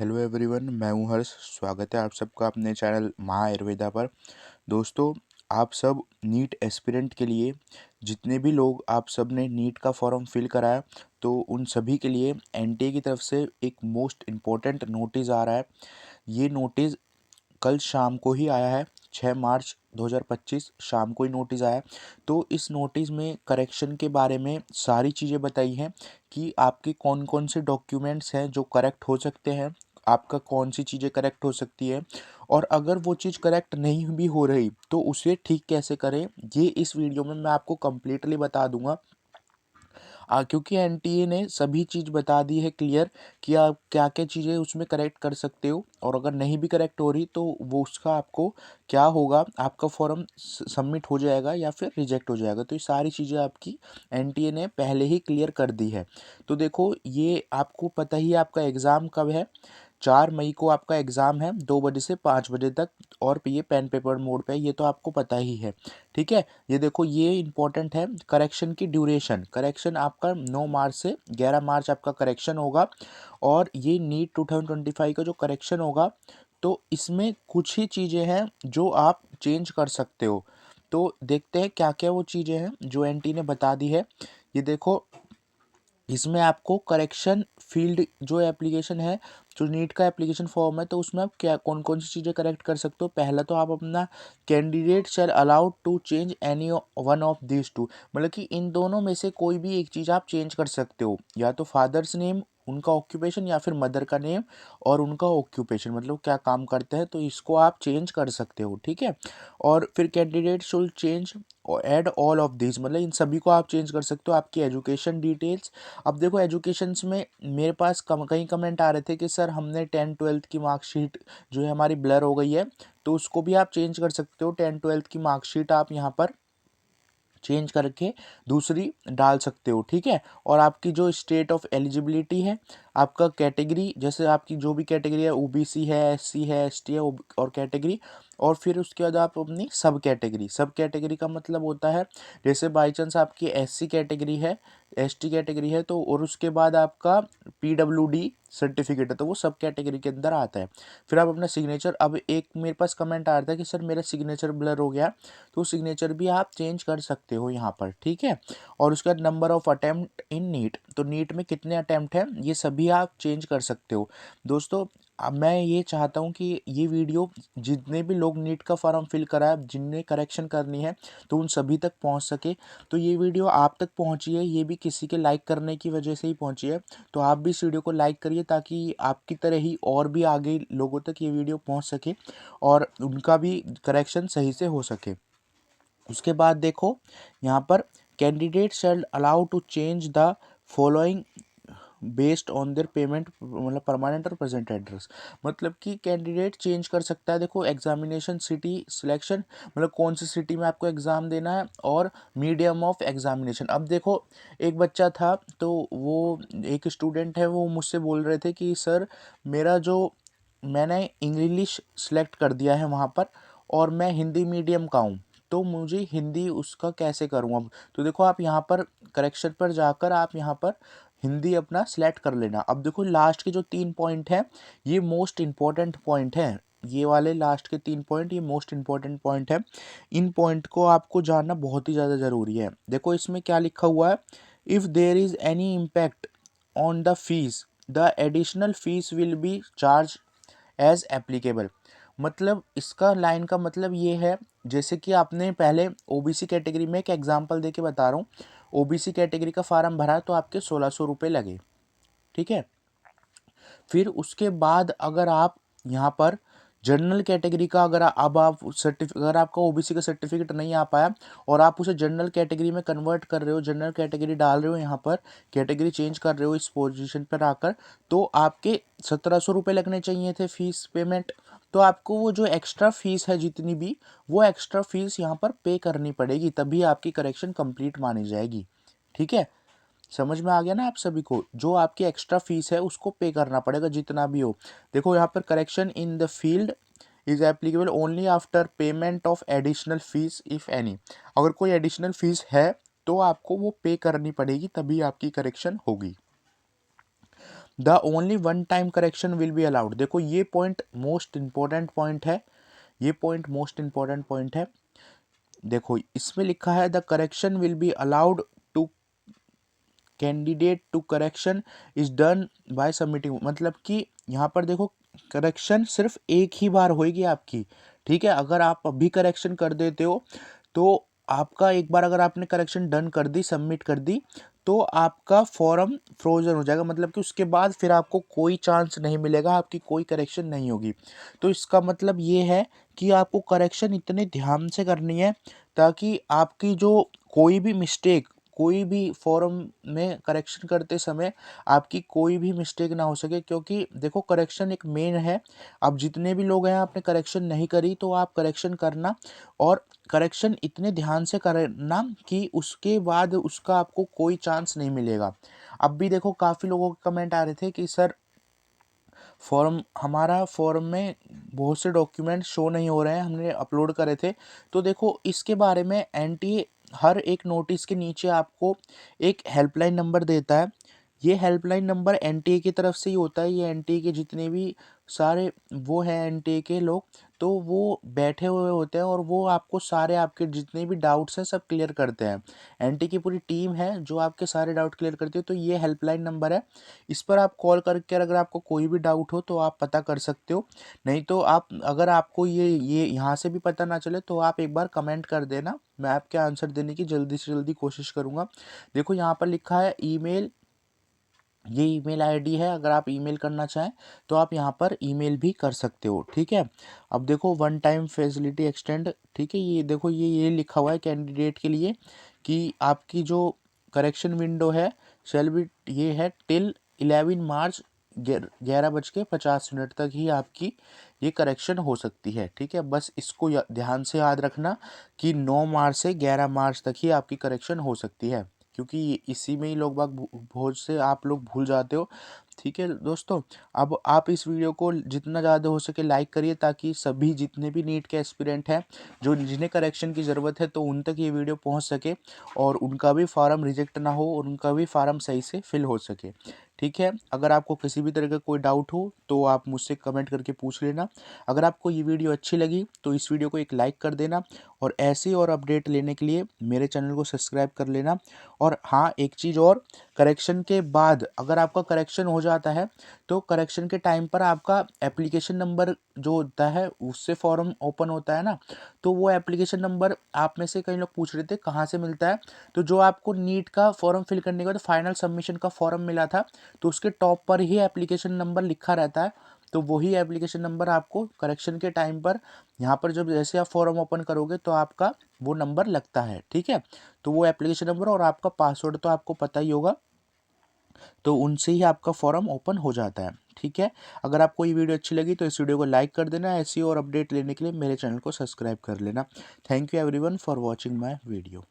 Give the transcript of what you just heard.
Hello everyone, मैं हूं हर्ष। स्वागत है आप सबका अपने चैनल महा आयुर्वेदा पर। दोस्तों, आप सब नीट एस्पिरेंट के लिए जितने भी लोग आप सब ने नीट का फॉर्म फिल कराया, तो उन सभी के लिए एनटीए की तरफ से एक मोस्ट इम्पोर्टेंट नोटिस आ रहा है। ये नोटिस कल शाम को ही आया है। 6 मार्च 2025 शाम को ही नोटिस आया। तो इस नोटिस में करेक्शन के बारे में सारी चीज़ें बताई हैं कि आपके कौन कौन से डॉक्यूमेंट्स हैं जो करेक्ट हो सकते हैं, आपका कौन सी चीज़ें करेक्ट हो सकती है, और अगर वो चीज़ करेक्ट नहीं भी हो रही तो उसे ठीक कैसे करें, ये इस वीडियो में मैं आपको कंप्लीटली बता दूंगा। क्योंकि एनटीए ने सभी चीज़ बता दी है क्लियर कि आप क्या क्या चीज़ें उसमें करेक्ट कर सकते हो, और अगर नहीं भी करेक्ट हो रही तो वो उसका आपको क्या होगा, आपका फॉर्म सबमिट हो जाएगा या फिर रिजेक्ट हो जाएगा। तो ये सारी चीज़ें आपकी एनटीए ने पहले ही क्लियर कर दी है। तो देखो, ये आपको पता ही है आपका एग्ज़ाम कब है। 4 मई को आपका एग्ज़ाम है, 2 बजे से 5 बजे तक, और ये पेन पेपर मोड पे है, ये तो आपको पता ही है। ठीक है, ये देखो, ये इंपॉर्टेंट है। करेक्शन की ड्यूरेशन, करेक्शन आपका 9 मार्च से 11 मार्च आपका करेक्शन होगा। और ये नीट 2025 का जो करेक्शन होगा, तो इसमें कुछ ही चीज़ें हैं जो आप चेंज कर सकते हो। तो देखते हैं क्या क्या वो चीज़ें हैं जो एनटी ने बता दी है। ये देखो, इसमें आपको करेक्शन फील्ड जो एप्लीकेशन है, जो नीट का एप्लीकेशन फॉर्म है, तो उसमें आप क्या कौन कौन सी चीज़ें करेक्ट कर सकते हो। पहला तो आप अपना candidate shall allowed to change any one of this two, मतलब कि इन दोनों में से कोई भी एक चीज़ आप चेंज कर सकते हो, या तो फादर्स नेम उनका ऑक्यूपेशन, या फिर मदर का नेम और उनका ऑक्यूपेशन, मतलब क्या काम करते हैं, तो इसको आप चेंज कर सकते हो। ठीक है, और फिर candidate should change add all of this, मतलब इन सभी को आप चेंज कर सकते हो। आपकी एजुकेशन डिटेल्स, अब देखो एजुकेशंस में मेरे पास कई कमेंट आ रहे थे कि सर हमने 10th-12th की मार्कशीट जो है हमारी ब्लर हो गई है, तो उसको भी आप चेंज कर सकते हो। 10th-12th की मार्कशीट आप यहाँ पर चेंज करके दूसरी डाल सकते हो। ठीक है, और आपकी जो स्टेट ऑफ एलिजिबिलिटी है, आपका कैटेगरी, जैसे आपकी जो भी कैटेगरी है, ओबीसी है, एससी है, एसटी है, और कैटेगरी, और फिर उसके बाद आप अपनी सब कैटेगरी, सब कैटेगरी का मतलब होता है जैसे बाई चांस आपकी एससी कैटेगरी है, एसटी कैटेगरी है, तो और उसके बाद आपका पीडब्ल्यूडी सर्टिफिकेट है, तो वो सब कैटेगरी के अंदर आता है। फिर आप अपना सिग्नेचर, अब एक मेरे पास कमेंट आ रहा था कि सर मेरा सिग्नेचर ब्लर हो गया, तो सिग्नेचर भी आप चेंज कर सकते हो यहाँ पर। ठीक है, और उसके बाद number of attempt in NEET, तो नीट में कितने अटेम्प्ट हैं ये सभी आप चेंज कर सकते हो। दोस्तों, अब मैं ये चाहता हूँ कि ये वीडियो जितने भी लोग नीट का फॉर्म फिल करा है, जिनने करेक्शन करनी है, तो उन सभी तक पहुँच सके। तो ये वीडियो आप तक पहुँची है, ये भी किसी के लाइक करने की वजह से ही पहुँची है। तो आप भी इस वीडियो को लाइक करिए ताकि आपकी तरह ही और भी आगे लोगों तक ये वीडियो पहुँच सके और उनका भी करेक्शन सही से हो सके। उसके बाद देखो, यहाँ पर candidate shall allow to change the following based on their payment, मतलब परमानेंट और प्रेजेंट एड्रेस, मतलब कि कैंडिडेट चेंज कर सकता है। देखो, एग्जामिनेशन सिटी सिलेक्शन, मतलब कौन सी सिटी में आपको एग्ज़ाम देना है, और मीडियम ऑफ एग्जामिनेशन। अब देखो, एक बच्चा था, तो वो एक स्टूडेंट है, वो मुझसे बोल रहे थे कि सर मेरा जो मैंने इंग्लिश सेलेक्ट कर दिया है वहाँ पर, और मैं हिंदी मीडियम का हूँ, तो मुझे हिंदी उसका कैसे करूँ अब। तो देखो, आप यहाँ पर करेक्शन पर जाकर आप यहाँ पर हिंदी अपना सिलेक्ट कर लेना। अब देखो, लास्ट के जो 3 पॉइंट हैं, ये मोस्ट इम्पॉर्टेंट पॉइंट हैं। ये वाले लास्ट के 3 पॉइंट, ये मोस्ट इम्पॉर्टेंट पॉइंट है। इन पॉइंट को आपको जानना बहुत ही ज़्यादा ज़रूरी है। देखो, इसमें क्या लिखा हुआ है, if there is any impact on the fees, the additional fees will be charge as applicable. मतलब इसका लाइन का मतलब ये है, जैसे कि आपने पहले ओबीसी कैटेगरी में एक एग्जांपल देके बता रहा हूँ, ओबीसी कैटेगरी का फार्म भरा तो आपके 1600 रुपये लगे। ठीक है, फिर उसके बाद अगर आप यहाँ पर जनरल कैटेगरी का, अगर अब आप अगर आपका ओबीसी का सर्टिफिकेट नहीं आ पाया और आप उसे जनरल कैटेगरी में कन्वर्ट कर रहे हो, जनरल कैटेगरी डाल रहे हो, यहाँ पर कैटेगरी चेंज कर रहे हो इस पोजीशन पर आकर, तो आपके 1700 रुपये लगने चाहिए थे फीस पेमेंट। तो आपको वो जो एक्स्ट्रा फीस है जितनी भी, वो एक्स्ट्रा फीस यहाँ पर पे करनी पड़ेगी, तभी आपकी करेक्शन कंप्लीट मानी जाएगी। ठीक है, समझ में आ गया ना आप सभी को। जो आपकी एक्स्ट्रा फीस है उसको पे करना पड़ेगा जितना भी हो। देखो, यहाँ पर correction in the field is applicable only after payment of additional fees if any, अगर कोई एडिशनल फीस है तो आपको वो पे करनी पड़ेगी, तभी आपकी करेक्शन होगी। The only one time correction will be allowed. देखो ये पॉइंट मोस्ट इंपॉर्टेंट पॉइंट है, ये पॉइंट मोस्ट इंपॉर्टेंट पॉइंट है। देखो इसमें लिखा है the correction will be allowed to candidate to correction is done by submitting. मतलब कि यहाँ पर देखो करेक्शन सिर्फ एक ही बार होएगी आपकी, ठीक है। अगर आप अभी करेक्शन कर देते हो तो आपका एक बार अगर आपने करेक्शन डन कर दी, सबमिट कर दी, तो आपका फॉर्म फ्रोजन हो जाएगा। मतलब कि उसके बाद फिर आपको कोई चांस नहीं मिलेगा, आपकी कोई करेक्शन नहीं होगी। तो इसका मतलब ये है कि आपको करेक्शन इतने ध्यान से करनी है ताकि आपकी जो कोई भी मिस्टेक, कोई भी फॉर्म में करेक्शन करते समय आपकी कोई भी मिस्टेक ना हो सके। क्योंकि देखो करेक्शन एक मेन है। अब जितने भी लोग हैं आपने करेक्शन नहीं करी तो आप करेक्शन करना, और करेक्शन इतने ध्यान से करना कि उसके बाद उसका आपको कोई चांस नहीं मिलेगा। अब भी देखो काफ़ी लोगों के कमेंट आ रहे थे कि सर हमारा फॉर्म में बहुत से डॉक्यूमेंट शो नहीं हो रहे हैं, हमने अपलोड करे थे। तो देखो इसके बारे में एनटीए हर एक नोटिस के नीचे आपको एक हेल्पलाइन नंबर देता है। ये हेल्पलाइन नंबर एनटीए की तरफ से ही होता है। ये एनटीए के जितने भी सारे वो हैं एनटीए के लोग, तो वो बैठे हुए होते हैं और वो आपको सारे आपके जितने भी डाउट्स हैं सब क्लियर करते हैं। एनटीए की पूरी टीम है जो आपके सारे डाउट क्लियर करती है। तो ये हेल्पलाइन नंबर है, इस पर आप कॉल करके अगर आपको कोई भी डाउट हो तो आप पता कर सकते हो। नहीं तो आप अगर आपको ये यहाँ से भी पता ना चले तो आप एक बार कमेंट कर देना, मैं आपके आंसर देने की जल्दी से जल्दी कोशिश करूँगा। देखो यहाँ पर लिखा है ईमेल, ये ईमेल आईडी है। अगर आप ईमेल करना चाहें तो आप यहाँ पर ईमेल भी कर सकते हो, ठीक है। अब देखो वन टाइम फैसिलिटी एक्सटेंड, ठीक है। ये देखो ये लिखा हुआ है कैंडिडेट के लिए कि आपकी जो करेक्शन विंडो है शैल बी, ये है टिल 11 मार्च 11:50 तक ही आपकी ये करेक्शन हो सकती है, ठीक है। बस इसको ध्यान से याद रखना कि 9 मार्च से 11 मार्च तक ही आपकी करेक्शन हो सकती है, क्योंकि इसी में ही लोग बाग बहुत से आप लोग भूल जाते हो, ठीक है दोस्तों। अब आप इस वीडियो को जितना ज़्यादा हो सके लाइक करिए ताकि सभी जितने भी नीट के एस्पिरेंट हैं जो जिन्हें करेक्शन की ज़रूरत है तो उन तक ये वीडियो पहुंच सके और उनका भी फार्म रिजेक्ट ना हो और उनका भी फार्म सही से फिल हो सके, ठीक है। अगर आपको किसी भी तरह का कोई डाउट हो तो आप मुझसे कमेंट करके पूछ लेना। अगर आपको ये वीडियो अच्छी लगी तो इस वीडियो को एक लाइक कर देना और ऐसी और अपडेट लेने के लिए मेरे चैनल को सब्सक्राइब कर लेना। और हाँ एक चीज़ और, करेक्शन के बाद अगर आपका करेक्शन हो जाता है तो करेक्शन के टाइम पर आपका एप्लीकेशन नंबर जो होता है उससे फॉर्म ओपन होता है ना, तो वो एप्लीकेशन नंबर आप में से कई लोग पूछ रहे थे कहाँ से मिलता है। तो जो आपको नीट का फॉर्म फिल करने के बाद फाइनल सबमिशन का फॉर्म मिला था तो उसके टॉप पर ही एप्लीकेशन नंबर लिखा रहता है। तो वही एप्लीकेशन नंबर आपको करेक्शन के टाइम पर यहाँ पर जब जैसे आप फॉर्म ओपन करोगे तो आपका वो नंबर लगता है, ठीक है। तो वो एप्लीकेशन नंबर और आपका पासवर्ड तो आपको पता ही होगा, तो उनसे ही आपका फॉर्म ओपन हो जाता है, ठीक है। अगर आपको ये वीडियो अच्छी लगी तो इस वीडियो को लाइक कर देना। ऐसी और अपडेट लेने के लिए मेरे चैनल को सब्सक्राइब कर लेना। Thank you everyone for watching my video.